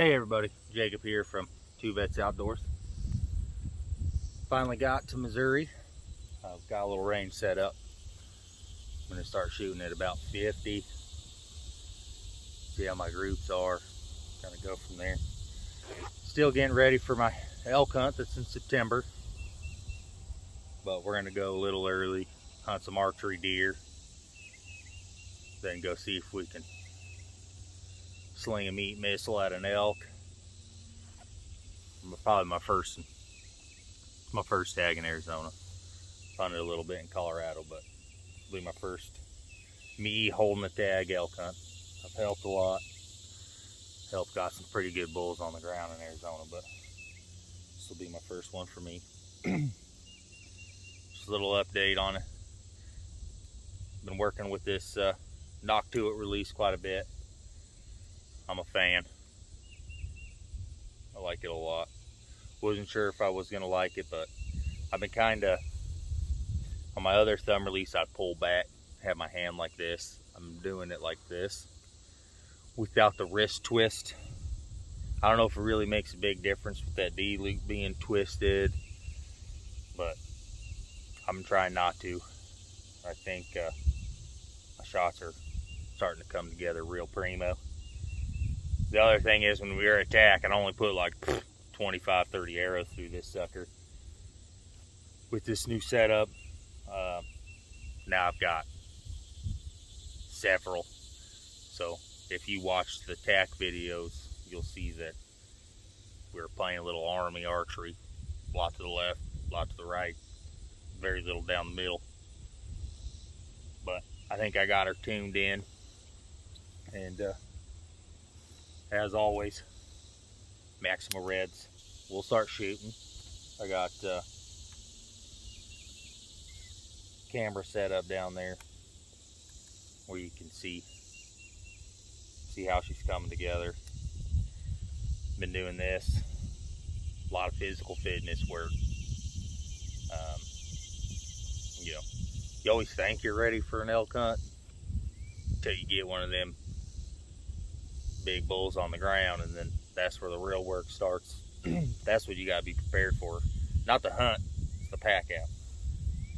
Hey everybody, Jacob here from Two Vets Outdoors. Finally got to Missouri. I've got a little range set up. I'm going to start shooting at about 50. See how my groups are. Kind of go from there. Still getting ready for my elk hunt that's in September. But we're going to go a little early, hunt some archery deer. Then go see if we can sling a meat missile at an elk. Probably my first tag in Arizona. Hunted a little bit in Colorado, but it'll be my first me holding a tag elk hunt. I've helped a lot. Got some pretty good bulls on the ground in Arizona, but this will be my first one for me. Just a little update on it. Been working with this Nock To It release quite a bit. I'm a fan. I like it a lot. Wasn't sure if I was gonna like it, but I've been kinda, on my other thumb release I'd pull back, have my hand like this. I'm doing it like this without the wrist twist. I don't know if it really makes a big difference with that D loop being twisted, but I'm trying not to. I think my shots are starting to come together real primo. The other thing is, when we were attacking, I only put like 25, 30 arrows through this sucker. With this new setup, now I've got several. So if you watch the tack videos, you'll see that we're playing a little army archery. A lot to the left, a lot to the right, very little down the middle. But I think I got her tuned in. And as always, Maxima Reds. We'll start shooting. I got camera set up down there where you can see how she's coming together. Been doing this, a lot of physical fitness work. You know, you always think you're ready for an elk hunt until you get one of them big bulls on the ground, and then that's where the real work starts. That's what you gotta be prepared for. Not the hunt, it's the pack out.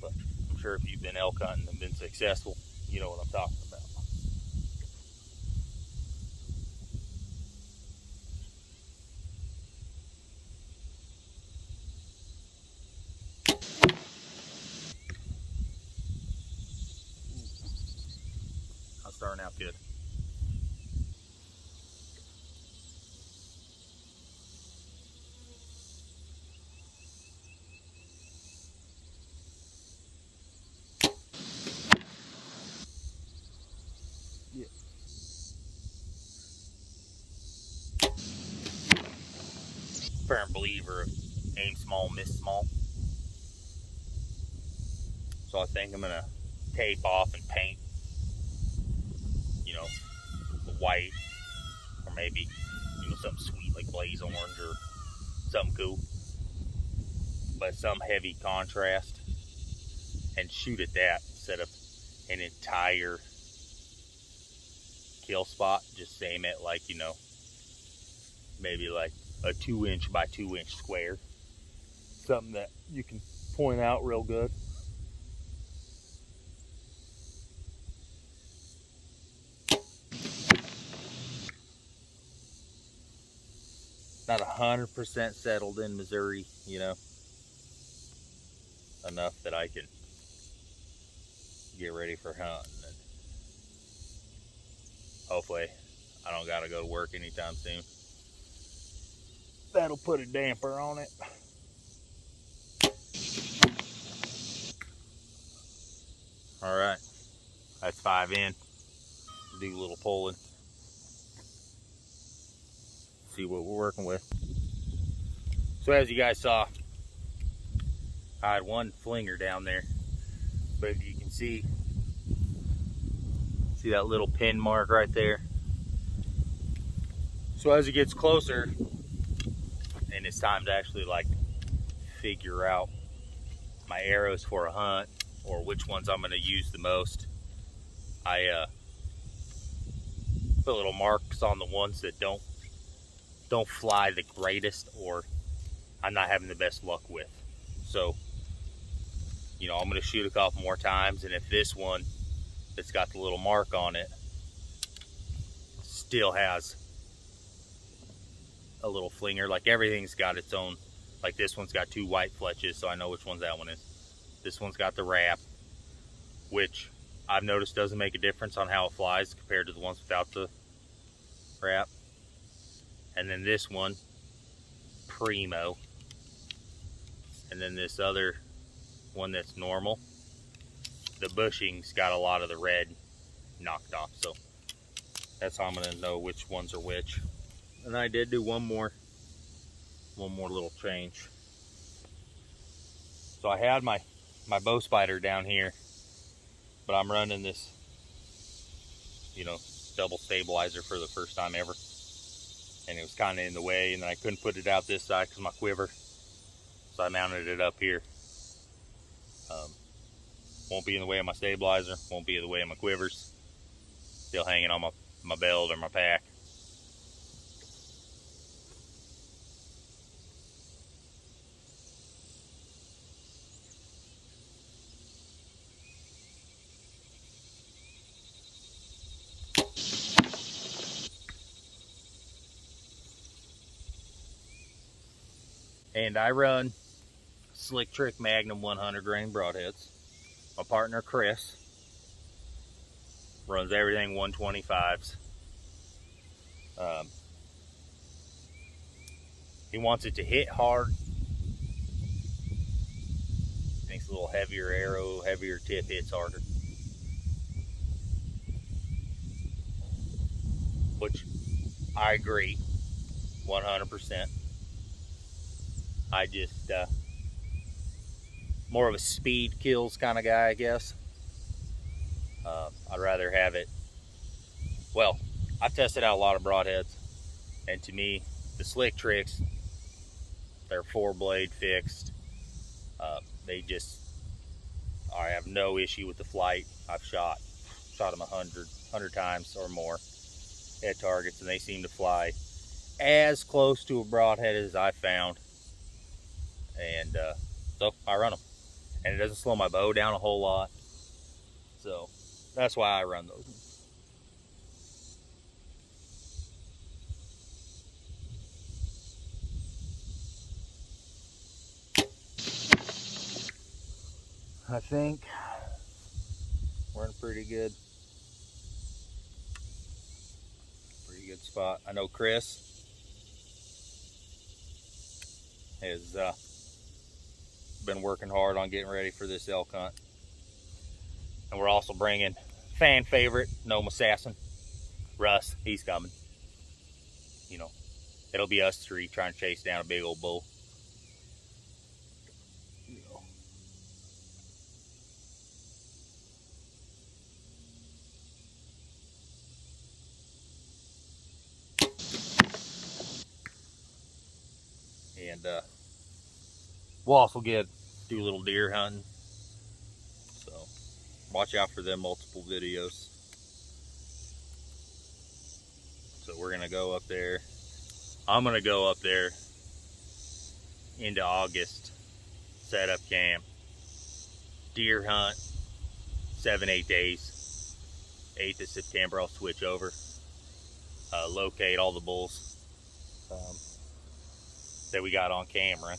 But I'm sure if you've been elk hunting and been successful, you know what I'm talking about. I'm starting out good. Yeah. Firm believer of aim small, miss small. So I think I'm gonna tape off and paint, you know, the white, or maybe, you know, something sweet like blaze orange or something cool, but some heavy contrast, and shoot at that instead of an entire kill spot. Just aim it like, you know, maybe like a 2-inch by 2-inch square, something that you can point out real good. Not 100% settled in Missouri, you know, enough that I can get ready for hunting. And hopefully I don't gotta go to work anytime soon. That'll put a damper on it. All right, that's 5 in. Do a little pulling. See what we're working with. So as you guys saw, I had one flinger down there, but if you can see that little pin mark right there. So as it gets closer and it's time to actually like figure out my arrows for a hunt or which ones I'm going to use the most, I put little marks on the ones that don't don't fly the greatest, or I'm not having the best luck with. So, you know, I'm going to shoot a couple more times, and if this one that's got the little mark on it still has a little flinger, like everything's got its own, like this one's got 2 white fletches, so I know which one's that one is. This one's got the wrap, which I've noticed doesn't make a difference on how it flies compared to the ones without the wrap. And then this one, primo. And then this other one that's normal, the bushing's got a lot of the red knocked off, so that's how I'm gonna know which ones are which. And I did do one more little change. So I had my bow spider down here, but I'm running this, you know, double stabilizer for the first time ever, and it was kind of in the way, and then I couldn't put it out this side because my quiver, so I mounted it up here. Won't be in the way of my stabilizer, won't be in the way of my quivers. Still hanging on my belt or my pack. And I run Slick Trick Magnum 100 grain broadheads. My partner Chris runs everything 125s. He wants it to hit hard. Thinks a little heavier arrow, heavier tip hits harder. Which I agree 100%. I just more of a speed kills kind of guy, I guess. I'd rather have it. Well, I've tested out a lot of broadheads, and to me, the Slick Tricks, they're 4-blade fixed. I have no issue with the flight. I've shot them 100 times or more at targets, and they seem to fly as close to a broadhead as I found. And so I run them, and it doesn't slow my bow down a whole lot, so that's why I run those. I think we're in a pretty good spot. I know Chris has been working hard on getting ready for this elk hunt, and we're also bringing fan favorite Nome Assassin Russ. He's coming. You know, it'll be us 3 trying to chase down a big old bull. And we'll also do a little deer hunting, so watch out for them multiple videos. So we're gonna go up there. I'm gonna go up there into August, set up camp, deer hunt 7-8 days. 8th of September I'll switch over, locate all the bulls that we got on camera,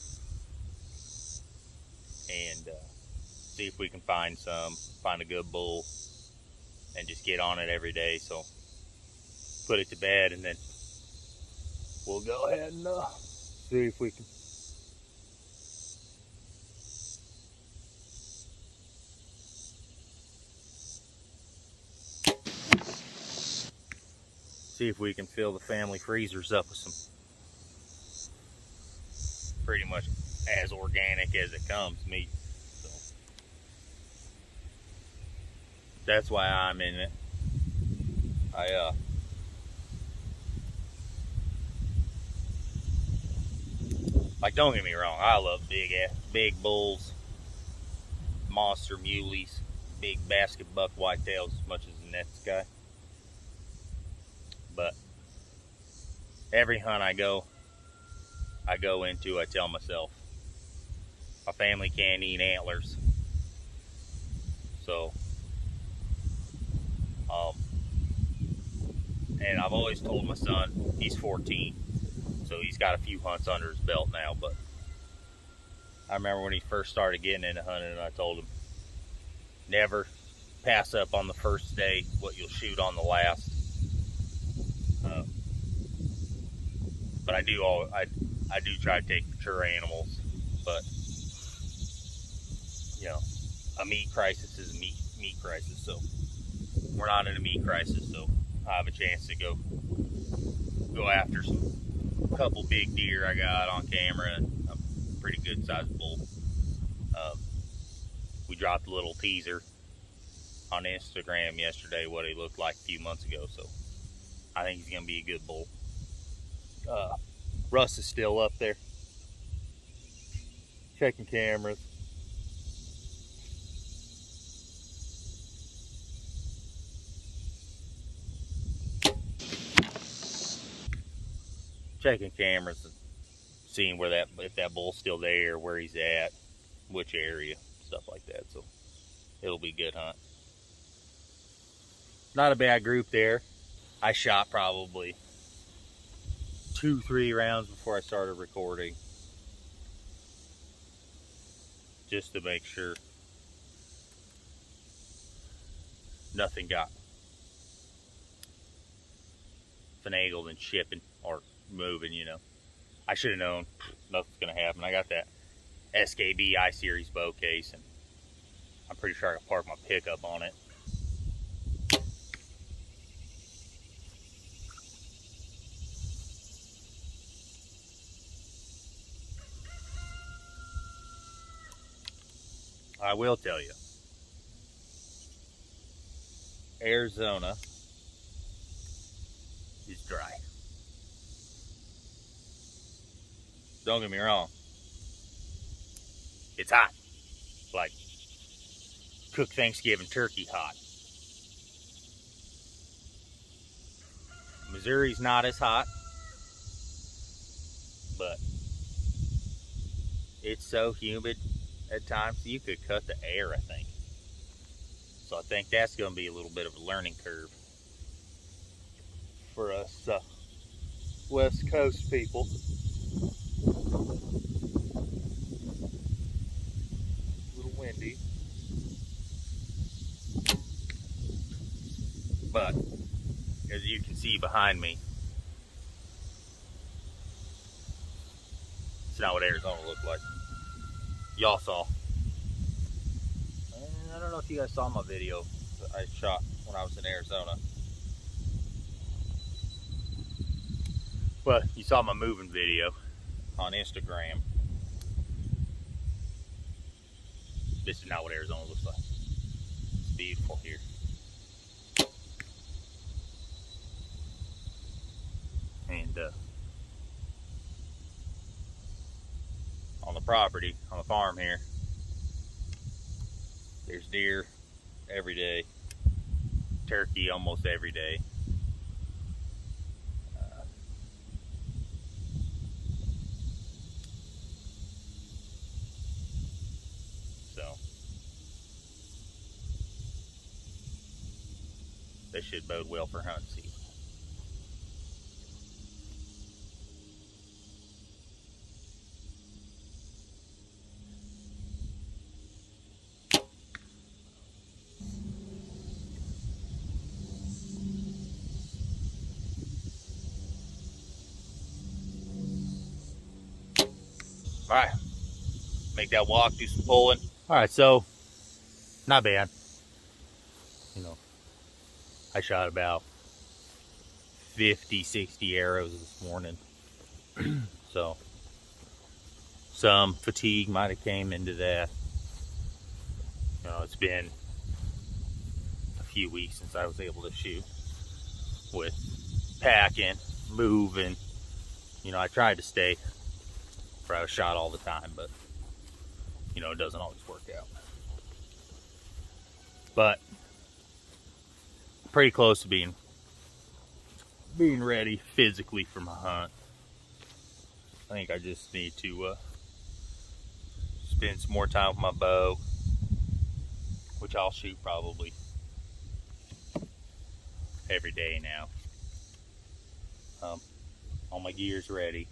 and see if we can find a good bull, and just get on it every day. So put it to bed, and then we'll go ahead and see if we can fill the family freezers up with some pretty much as organic as it comes meat. So that's why I'm in it. Like, don't get me wrong, I love big bulls, monster muleys, big basket buck whitetails as much as the next guy. But every hunt I go into, I tell myself, my family can't eat antlers. So, and I've always told my son, he's 14, so he's got a few hunts under his belt now, but I remember when he first started getting into hunting, and I told him, never pass up on the first day what you'll shoot on the last. But I do try to take mature animals, but you know, a meat crisis is a meat crisis, so we're not in a meat crisis, so I have a chance to go after a couple big deer I got on camera and a pretty good sized bull. We dropped a little teaser on Instagram yesterday what he looked like a few months ago, so I think he's gonna be a good bull. Russ is still up there checking cameras. Checking cameras and seeing if that bull's still there, where he's at, which area, stuff like that. So it'll be a good hunt. Not a bad group there. I shot probably 2-3 rounds before I started recording, just to make sure nothing got finagled and shipping or moving, you know. I should have known nothing's gonna happen. I got that SKB I-Series bow case, and I'm pretty sure I can park my pickup on it. I will tell you, Arizona is dry. Don't get me wrong, it's hot, like cook Thanksgiving turkey hot. Missouri's not as hot, but it's so humid at times you could cut the air, I think. So I think that's going to be a little bit of a learning curve for us West Coast people. A little windy, but as you can see behind me, it's not what Arizona looked like. Y'all saw. And I don't know if you guys saw my video that I shot when I was in Arizona. But you saw my moving video on Instagram. This is not what Arizona looks like. It's beautiful here. And on the property, on the farm here, there's deer every day, turkey almost every day. So this should bode well for hunting season. All right, make that walk, do some pulling. All right, so not bad. You know, I shot about 50, 60 arrows this morning. So some fatigue might have came into that. You know, it's been a few weeks since I was able to shoot with packing, moving. You know, I tried to stay where I was shot all the time, but you know, it doesn't always work out. But pretty close to being being ready physically for my hunt. I think I just need to spend some more time with my bow, which I'll shoot probably every day now. All my gear's ready,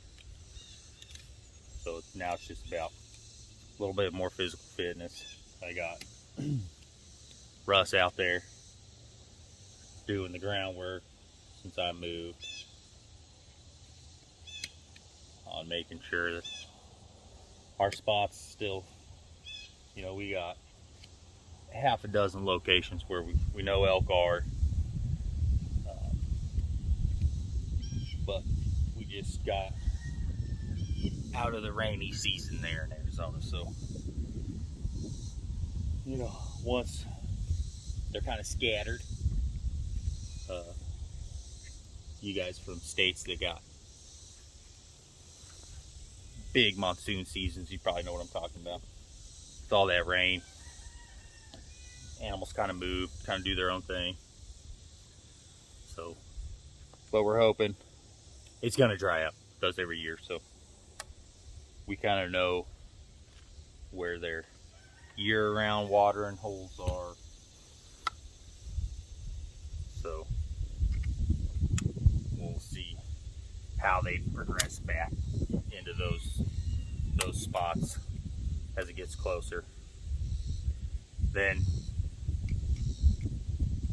so now it's just about a little bit more physical fitness. I got Russ out there doing the groundwork since I moved on making sure that our spots still, you know, we got half a dozen locations where we know elk are, but we just got out of the rainy season there in Arizona, so you know, once they're kind of scattered, you guys from states that got big monsoon seasons, you probably know what I'm talking about. With all that rain, animals kind of move, kind of do their own thing. So, but we're hoping it's gonna dry up. It does every year, so we kind of know where their year-round watering holes are. So we'll see how they progress back into those spots as it gets closer. Then,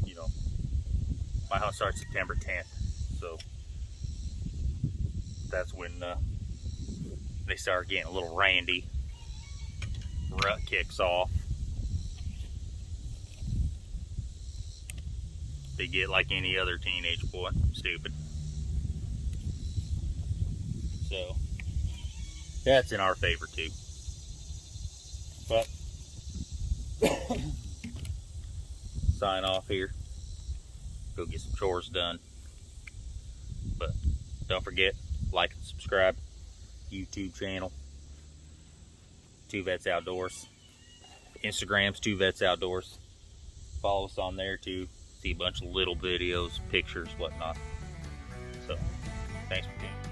you know, my hunt starts September 10th, so that's when they start getting a little randy. Rut kicks off. They get like any other teenage boy, stupid. So that's in our favor too. But sign off here. Go get some chores done. But don't forget, like and subscribe. YouTube channel, Two Vets Outdoors. Instagram's Two Vets Outdoors. Follow us on there too. See a bunch of little videos, pictures, whatnot. So, thanks for tuning in.